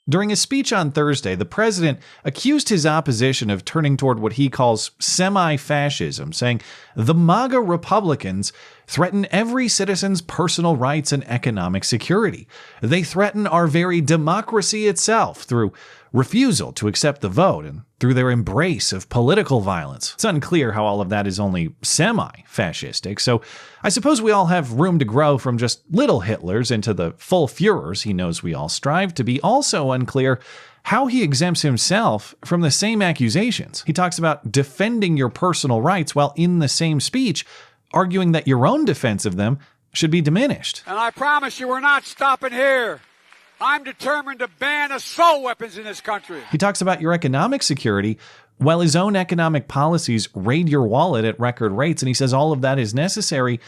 During a speech on Thursday, the president accused his opposition of turning toward what he calls semi-fascism, saying the MAGA Republicans threaten every citizen's personal rights and economic security. They threaten our very democracy itself through refusal to accept the vote and through their embrace of political violence. It's unclear how all of that is only semi-fascistic, so I suppose we all have room to grow from just little Hitlers into the full Führers he knows we all strive to be. Also unclear how he exempts himself from the same accusations. He talks about defending your personal rights while in the same speech arguing that your own defense of them should be diminished. And I promise you we're not stopping here. I'm determined to ban assault weapons in this country. He talks about your economic security while his own economic policies raid your wallet at record rates, and he says all of that is necessary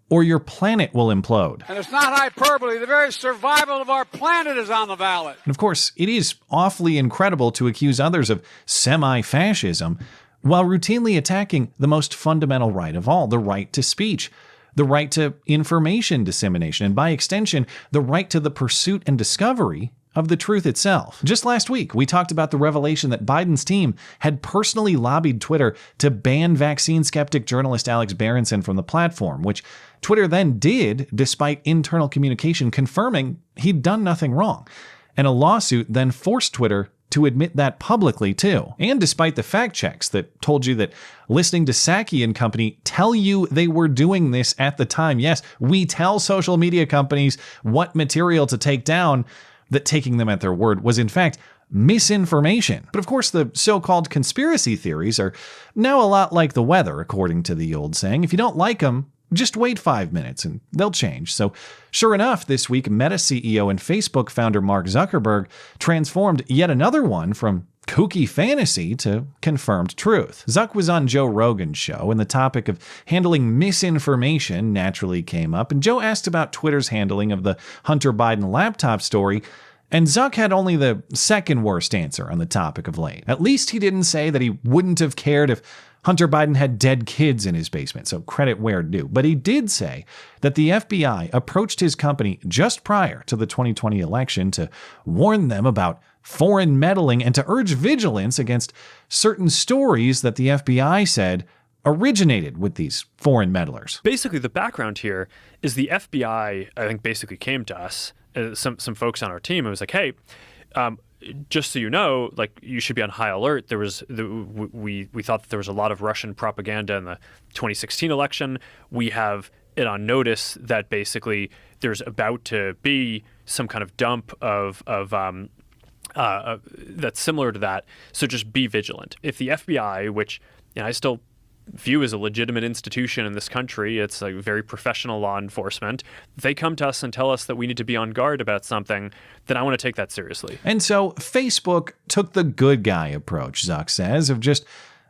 or your planet will implode. And it's not hyperbole. The very survival of our planet is on the ballot. And of course, it is awfully incredible to accuse others of semi-fascism while routinely attacking the most fundamental right of all, the right to speech, the right to information dissemination, and by extension, the right to the pursuit and discovery of the truth itself. Just last week, we talked about the revelation that Biden's team had personally lobbied Twitter to ban vaccine skeptic journalist Alex Berenson from the platform, which Twitter then did despite internal communication confirming he'd done nothing wrong. And a lawsuit then forced Twitter to admit that publicly too. And despite the fact checks that told you that listening to Psaki and company tell you they were doing this at the time. Yes, we tell social media companies what material to take down, that taking them at their word was in fact misinformation. But of course, the so-called conspiracy theories are now a lot like the weather, according to the old saying. If you don't like them, just wait 5 minutes and they'll change. So sure enough, this week, Meta CEO and Facebook founder Mark Zuckerberg transformed yet another one from kooky fantasy to confirmed truth. Zuck was on Joe Rogan's show, and the topic of handling misinformation naturally came up, and Joe asked about Twitter's handling of the Hunter Biden laptop story, and Zuck had only the second worst answer on the topic of late. At least he didn't say that he wouldn't have cared if Hunter Biden had dead kids in his basement, so credit where due. But he did say that the FBI approached his company just prior to the 2020 election to warn them about foreign meddling and to urge vigilance against certain stories that the FBI said originated with these foreign meddlers. Basically, the background here is the FBI, I think, basically came to us, some folks on our team, and was like, hey, just so you know, like, you should be on high alert. We thought that there was a lot of Russian propaganda in the 2016 election. We have it on notice that basically there's about to be some kind of dump of that's similar to that. So just be vigilant. If the FBI, which I still view as a legitimate institution in this country, it's a very professional law enforcement, they come to us and tell us that we need to be on guard about something, then I want to take that seriously. And so Facebook took the good guy approach, Zuck says, of just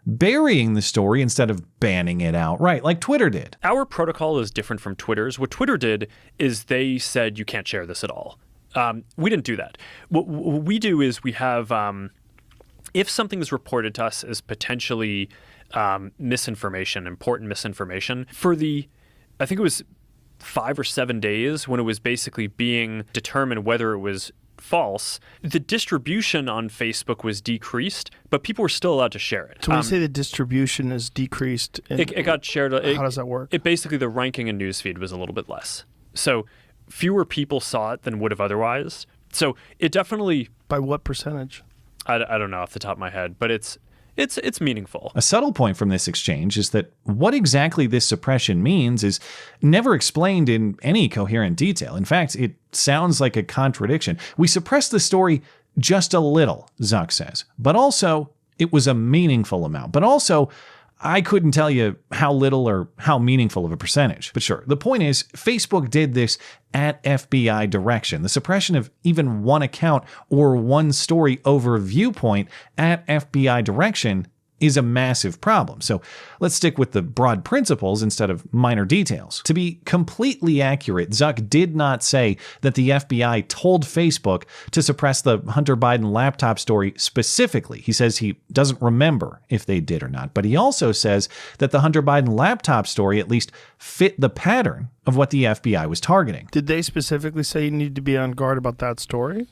burying the story instead of banning it outright, like Twitter did. Our protocol is different from Twitter's. What Twitter did is they said you can't share this at all. We didn't do that. What we do is we have, if something is reported to us as potentially misinformation, important misinformation, for I think it was 5 or 7 days when it was basically being determined whether it was false, the distribution on Facebook was decreased, but people were still allowed to share it. So when you say the distribution is decreased, it got shared. How does that work? It basically, the ranking in newsfeed was a little bit less. So fewer people saw it than would have otherwise. So it definitely... By what percentage? I don't know off the top of my head, but it's meaningful. A subtle point from this exchange is that what exactly this suppression means is never explained in any coherent detail. In fact, it sounds like a contradiction. We suppressed the story just a little, Zuck says, but also it was a meaningful amount. But also, I couldn't tell you how little or how meaningful of a percentage. But sure, the point is, Facebook did this at FBI direction. The suppression of even one account or one story over viewpoint at FBI direction is a massive problem. So let's stick with the broad principles instead of minor details. To be completely accurate, Zuck did not say that the FBI told Facebook to suppress the Hunter Biden laptop story specifically. He says he doesn't remember if they did or not, but he also says that the Hunter Biden laptop story at least fit the pattern of what the FBI was targeting. Did they specifically say you need to be on guard about that story?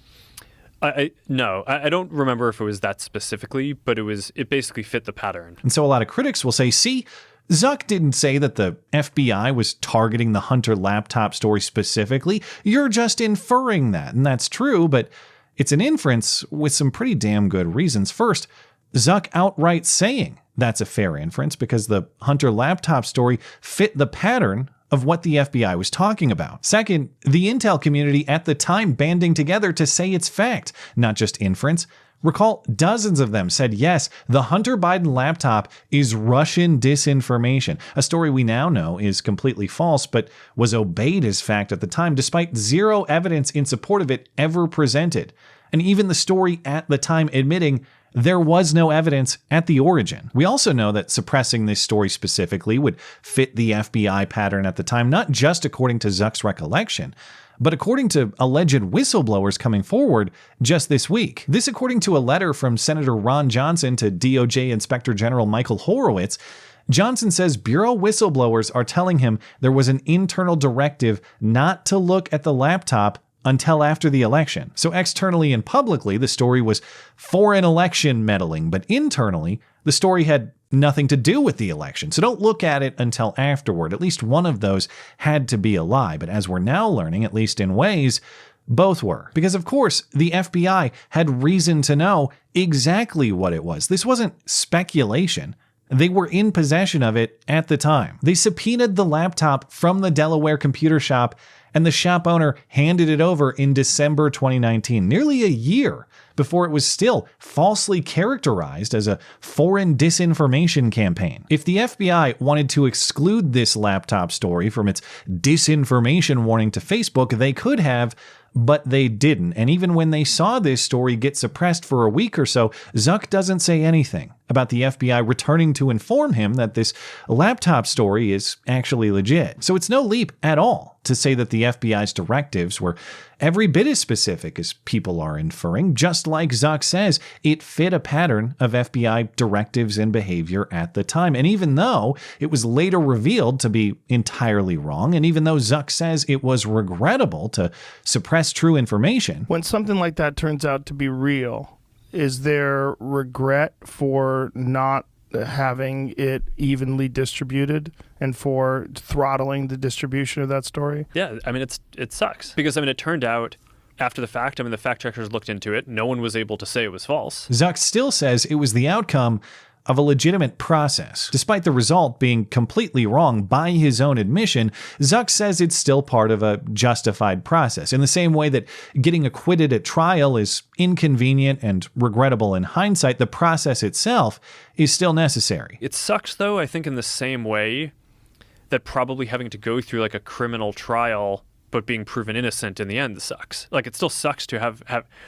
No, I don't remember if it was that specifically, but it basically fit the pattern. And so a lot of critics will say, see, Zuck didn't say that the FBI was targeting the Hunter laptop story specifically. You're just inferring that. And that's true, but it's an inference with some pretty damn good reasons. First, Zuck outright saying that's a fair inference because the Hunter laptop story fit the pattern of what the FBI was talking about. Second, the intel community at the time banding together to say it's fact, not just inference. Recall, dozens of them said, yes, the Hunter Biden laptop is Russian disinformation, a story we now know is completely false, but was obeyed as fact at the time, despite zero evidence in support of it ever presented. And even the story at the time admitting there was no evidence at the origin. We also know that suppressing this story specifically would fit the FBI pattern at the time, not just according to Zuck's recollection, but according to alleged whistleblowers coming forward just this week. This according to a letter from Senator Ron Johnson to DOJ Inspector General Michael Horowitz. Johnson says Bureau whistleblowers are telling him there was an internal directive not to look at the laptop until after the election. So externally and publicly, the story was foreign election meddling, but internally, the story had nothing to do with the election. So don't look at it until afterward. At least one of those had to be a lie. But as we're now learning, at least in ways, both were. Because of course, the FBI had reason to know exactly what it was. This wasn't speculation. They were in possession of it at the time. They subpoenaed the laptop from the Delaware computer shop, and the shop owner handed it over in December 2019, nearly a year before it was still falsely characterized as a foreign disinformation campaign. If the FBI wanted to exclude this laptop story from its disinformation warning to Facebook, they could have, but they didn't. And even when they saw this story get suppressed for a week or so, Zuck doesn't say anything about the FBI returning to inform him that this laptop story is actually legit. So it's no leap at all to say that the FBI's directives were every bit as specific as people are inferring. Just like Zuck says, it fit a pattern of FBI directives and behavior at the time. And even though it was later revealed to be entirely wrong, and even though Zuck says it was regrettable to suppress true information, when something like that turns out to be real, is there regret for not having it evenly distributed and for throttling the distribution of that story? Yeah, I mean, it sucks. Because, I mean, it turned out after the fact, I mean, the fact checkers looked into it. No one was able to say it was false. Zuck still says it was the outcome of a legitimate process. Despite the result being completely wrong by his own admission, Zuck says it's still part of a justified process. In the same way that getting acquitted at trial is inconvenient and regrettable in hindsight, the process itself is still necessary. It sucks, though, I think in the same way that probably having to go through like a criminal trial but being proven innocent in the end sucks. Like, it still sucks to have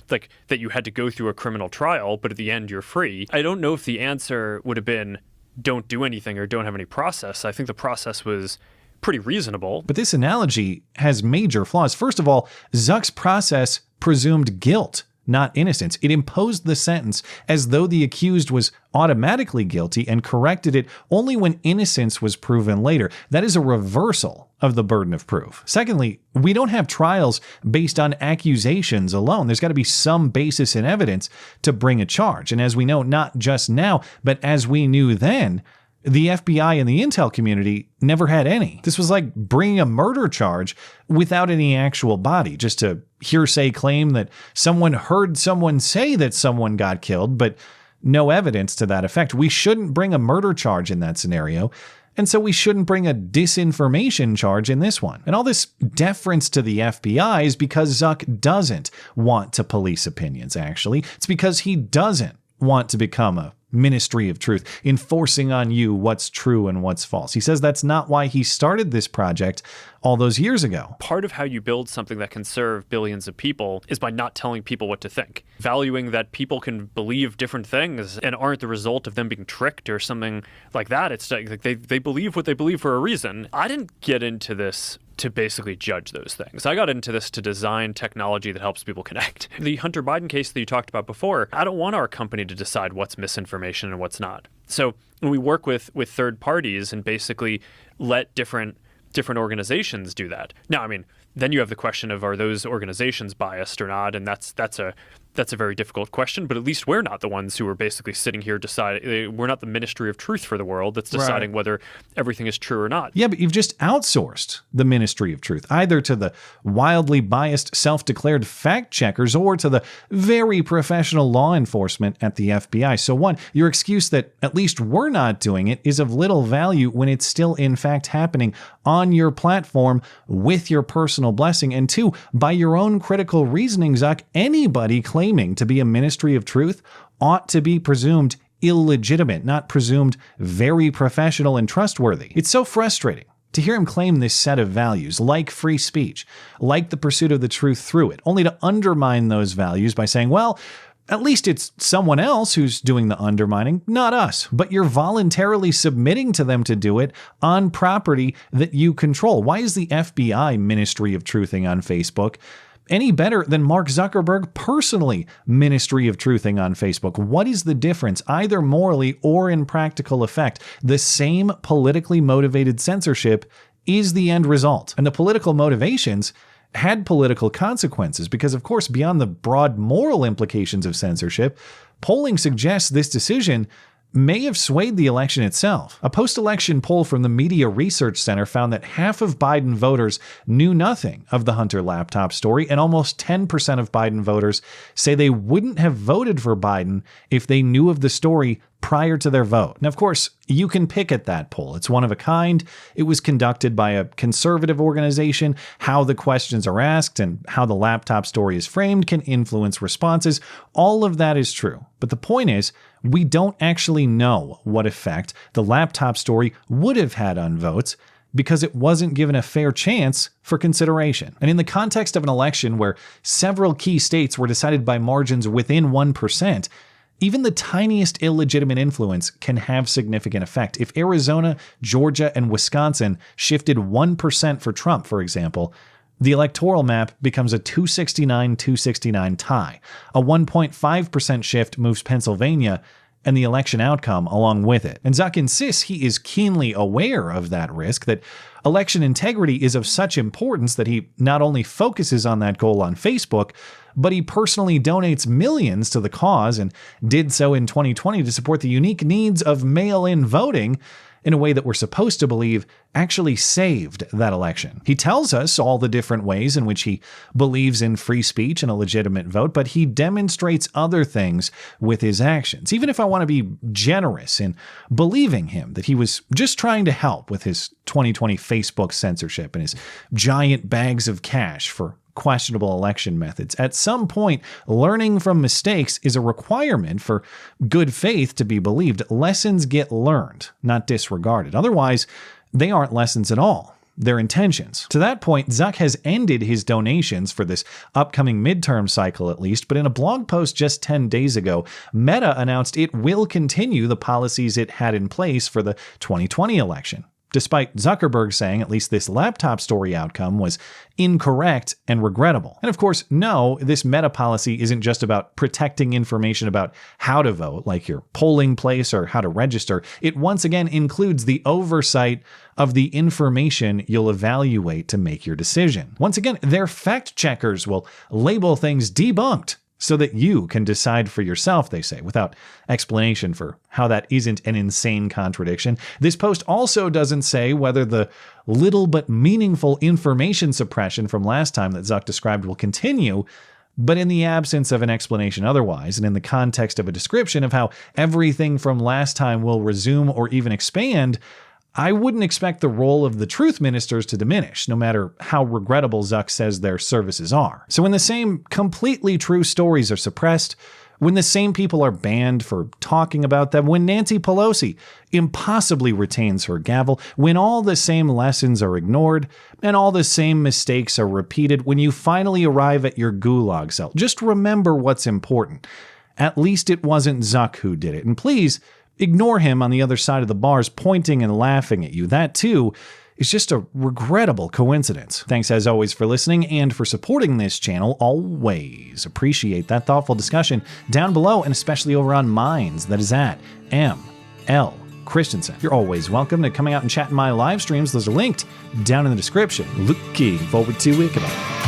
like that you had to go through a criminal trial, but at the end you're free. I don't know if the answer would have been don't do anything or don't have any process. I think the process was pretty reasonable. But this analogy has major flaws. First of all, Zuck's process presumed guilt, not innocence. It imposed the sentence as though the accused was automatically guilty and corrected it only when innocence was proven later. That is a reversal of the burden of proof. Secondly, we don't have trials based on accusations alone. There's got to be some basis in evidence to bring a charge. And as we know, not just now, but as we knew then, the FBI and the intel community never had any. This was like bringing a murder charge without any actual body, just a hearsay claim that someone heard someone say that someone got killed, but no evidence to that effect. We shouldn't bring a murder charge in that scenario, and so we shouldn't bring a disinformation charge in this one. And all this deference to the FBI is because Zuck doesn't want to police opinions, actually. It's because he doesn't want to become a ministry of truth, enforcing on you what's true and what's false. He says that's not why he started this project all those years ago. Part of how you build something that can serve billions of people is by not telling people what to think. Valuing that people can believe different things and aren't the result of them being tricked or something like that. It's like they believe what they believe for a reason. I didn't get into this to basically judge those things. I got into this to design technology that helps people connect. The Hunter Biden case that you talked about before, I don't want our company to decide what's misinformation and what's not. So when we work with third parties and basically let different organizations do that. Now, I mean, then you have the question of, are those organizations biased or not? And that's That's a very difficult question, but at least we're not the ones who are basically sitting here deciding. We're not the ministry of truth for the world that's deciding whether everything is true or not. Yeah, but you've just outsourced the ministry of truth, either to the wildly biased, self-declared fact checkers or to the very professional law enforcement at the FBI. So one, your excuse that at least we're not doing it is of little value when it's still in fact happening on your platform with your personal blessing. And two, by your own critical reasoning, Zuck, anybody claiming to be a ministry of truth ought to be presumed illegitimate, not presumed very professional and trustworthy. It's so frustrating to hear him claim this set of values, like free speech, like the pursuit of the truth through it, only to undermine those values by saying, well, at least it's someone else who's doing the undermining, not us. But you're voluntarily submitting to them to do it on property that you control. Why is the FBI ministry of truthing on Facebook any better than Mark Zuckerberg personally ministry of truthing on Facebook? What is the difference, either morally or in practical effect? The same politically motivated censorship is the end result. And the political motivations had political consequences because, of course, beyond the broad moral implications of censorship, polling suggests this decision may have swayed the election itself. A post-election poll from the Media Research Center found that half of Biden voters knew nothing of the Hunter laptop story, and almost 10% of Biden voters say they wouldn't have voted for Biden if they knew of the story prior to their vote. Now, of course, you can pick at that poll. It's one of a kind. It was conducted by a conservative organization. How the questions are asked and how the laptop story is framed can influence responses. All of that is true. But the point is, we don't actually know what effect the laptop story would have had on votes because it wasn't given a fair chance for consideration. And in the context of an election where several key states were decided by margins within 1%, even the tiniest illegitimate influence can have significant effect. If Arizona, Georgia, and Wisconsin shifted 1% for Trump, for example, the electoral map becomes a 269-269 tie. A 1.5% shift moves Pennsylvania and the election outcome along with it. And Zuck insists he is keenly aware of that risk, that election integrity is of such importance that he not only focuses on that goal on Facebook, but he personally donates millions to the cause and did so in 2020 to support the unique needs of mail-in voting in a way that we're supposed to believe actually saved that election. He tells us all the different ways in which he believes in free speech and a legitimate vote, but he demonstrates other things with his actions. Even if I want to be generous in believing him that he was just trying to help with his 2020 Facebook censorship and his giant bags of cash for questionable election methods. At some point, learning from mistakes is a requirement for good faith to be believed. Lessons get learned, not disregarded. Otherwise, they aren't lessons at all. They're intentions. To that point, Zuck has ended his donations for this upcoming midterm cycle at least, but in a blog post just 10 days ago, Meta announced it will continue the policies it had in place for the 2020 election, despite Zuckerberg saying at least this laptop story outcome was incorrect and regrettable. And of course, no, this Meta policy isn't just about protecting information about how to vote, like your polling place or how to register. It once again includes the oversight of the information you'll evaluate to make your decision. Once again, their fact checkers will label things debunked so that you can decide for yourself, they say, without explanation for how that isn't an insane contradiction. This post also doesn't say whether the little but meaningful information suppression from last time that Zuck described will continue, but in the absence of an explanation otherwise, and in the context of a description of how everything from last time will resume or even expand, I wouldn't expect the role of the truth ministers to diminish, no matter how regrettable Zuck says their services are. So when the same completely true stories are suppressed, when the same people are banned for talking about them, when Nancy Pelosi impossibly retains her gavel, when all the same lessons are ignored and all the same mistakes are repeated, when you finally arrive at your gulag cell, just remember what's important. At least it wasn't Zuck who did it. And please, ignore him on the other side of the bars pointing and laughing at you. That, too, is just a regrettable coincidence. Thanks, as always, for listening and for supporting this channel. Always appreciate that thoughtful discussion down below, and especially over on Minds. That is at ML Christiansen. You're always welcome to coming out and chat in my live streams. Those are linked down in the description. Looking forward to it. Goodbye.